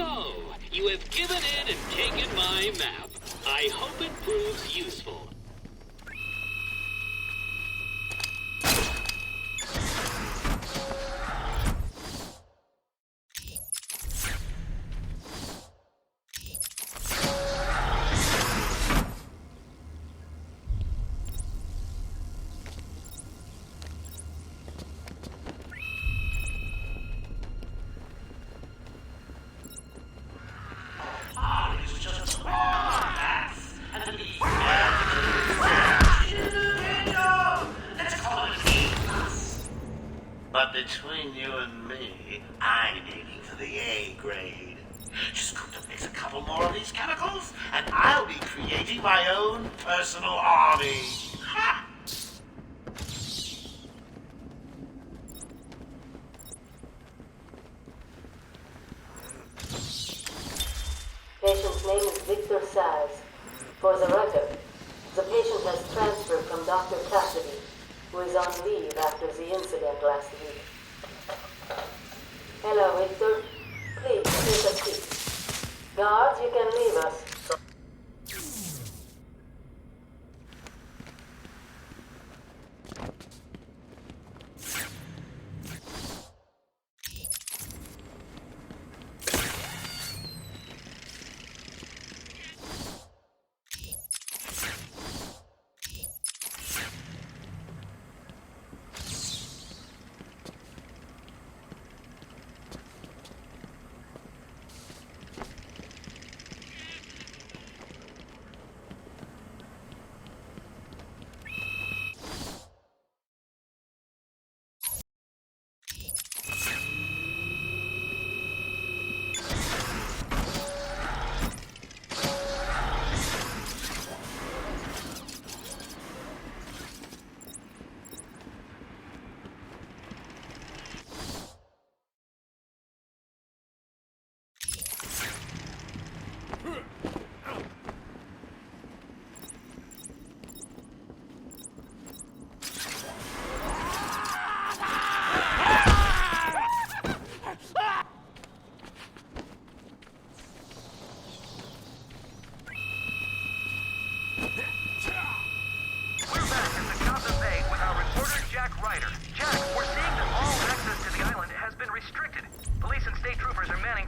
So, you have given in and taken my map. I hope it proves useful. But between you and me, I'm aiming for the A grade. Just got to mix a couple more of these chemicals, and I'll be creating my own personal army. Ha! Patient's name is Victor Saz. For the record, the patient has transferred from Dr. Cassidy, who is on leave after the incident last week. Hello, Victor. Please, take a seat. Guards, you can leave us.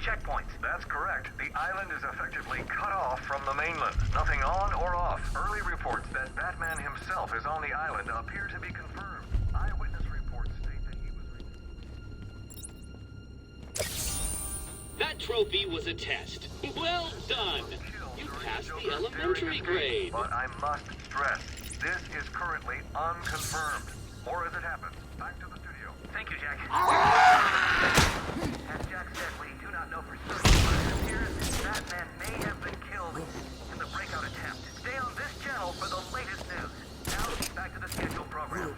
Checkpoints. That's correct. The island is effectively cut off from the mainland. Nothing on or off. Early reports that Batman himself is on the island appear to be confirmed. Eyewitness reports state that he was... That trophy was a test. Well done. You passed the elementary grade. But I must stress, this is currently unconfirmed. More as it happens. Back to the studio. Thank you, Jack. As Jack said, we do not know for certain, but it appears Batman may have been killed in the breakout attempt. Stay on this channel for the latest news. Now, back to the scheduled program.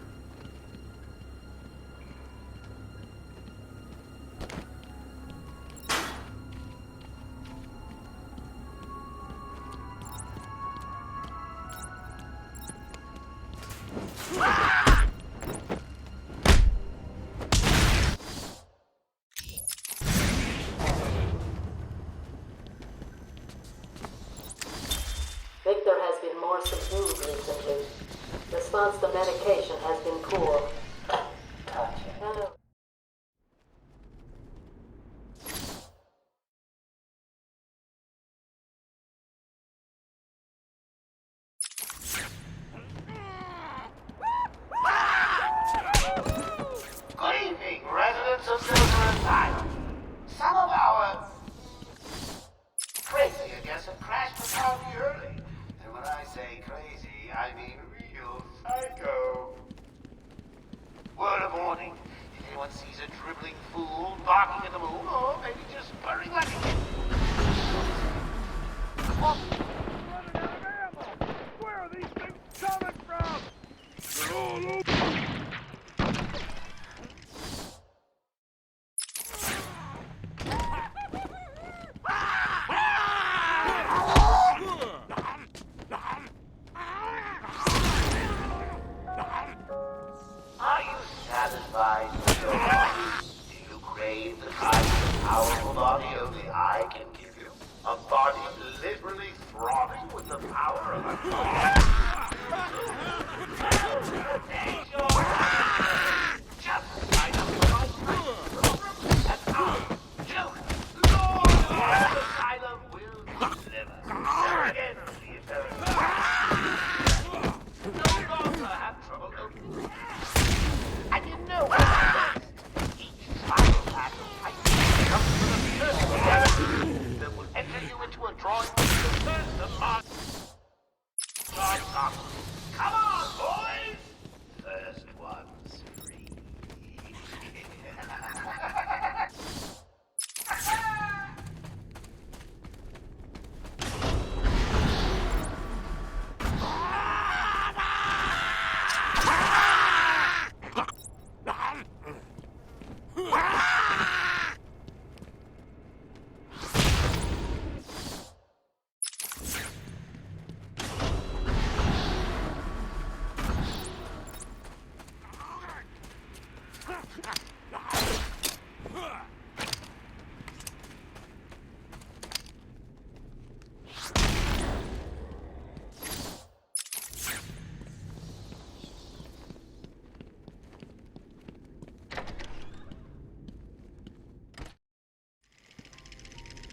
Victor has been more subdued recently. Response to medication has been poor. Gotcha. Hello. Good evening, residents of Silver Asylum. Some of our crazier guests have crashed the party early. And when I say crazy, I mean real psycho. Word of warning, if anyone sees a dribbling fool barking at the moon, or maybe just purring like a kid. Running out of ammo! Where are these things coming from? They're all over! Are you satisfied with your life? Do you crave the kind of powerful body only I can give you. A body literally throbbing with the power of a god. Just sign up for my program, and our joke, Lord of Asylum will deliver. Again, the eternal. No longer have trouble opening. And you know what I best. Each final pack of type comes with a personal guarantee that will enter you into a drawing with the first of March. Come on, boys! First one's free.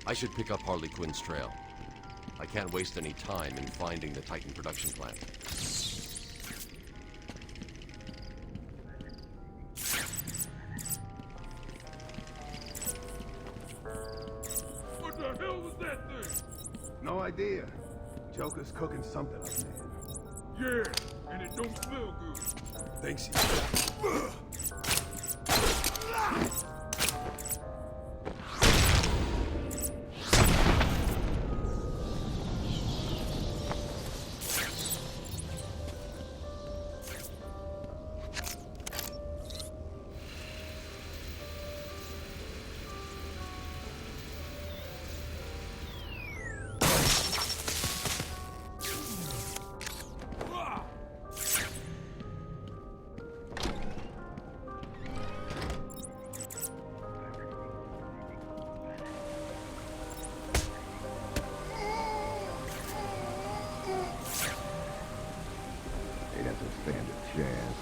I should pick up Harley Quinn's trail. I can't waste any time in finding the Titan production plant. What the hell was that thing? No idea. Joker's cooking something up there. Yeah, and it don't smell good. Thinks he's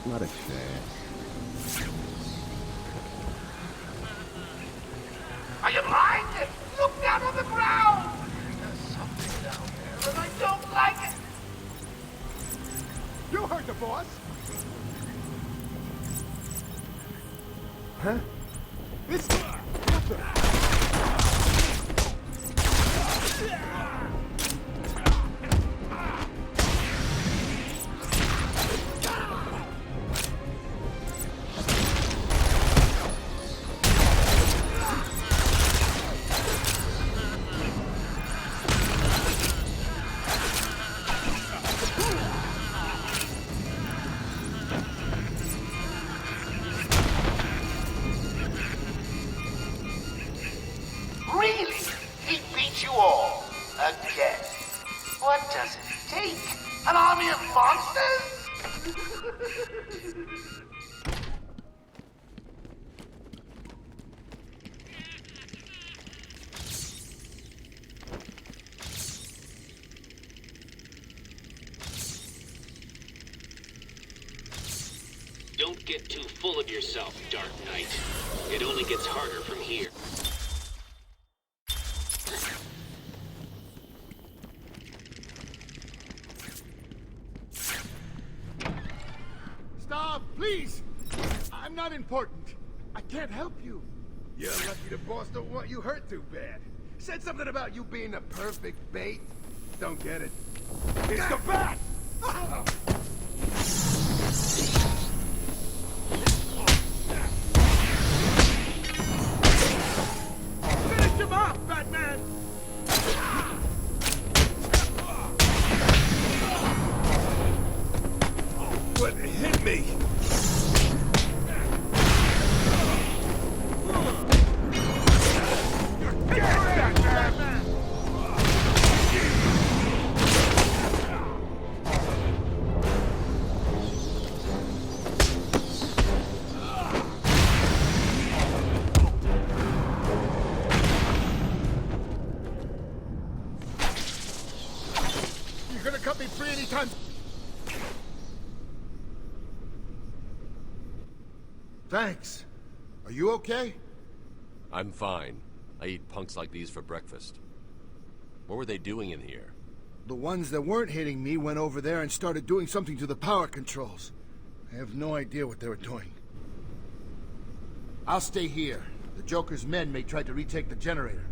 not a chance. Are you blind? Look down on the ground! There's something down there, and I don't like it! You heard the boss! Huh? This... What the... Really? He beat you all? Again? What does it take? An army of monsters? Don't get too full of yourself, Dark Knight. It only gets harder from here. Stop, please! I'm not important. I can't help you. You're lucky the boss don't want you hurt too bad. Said something about you being the perfect bait. Don't get it. It's the bat! Finish him off, Batman! What hit me? Sometimes... Thanks. Are you okay? I'm fine. I eat punks like these for breakfast. What were they doing in here? The ones that weren't hitting me went over there and started doing something to the power controls. I have no idea what they were doing. I'll stay here. The Joker's men may try to retake the generator.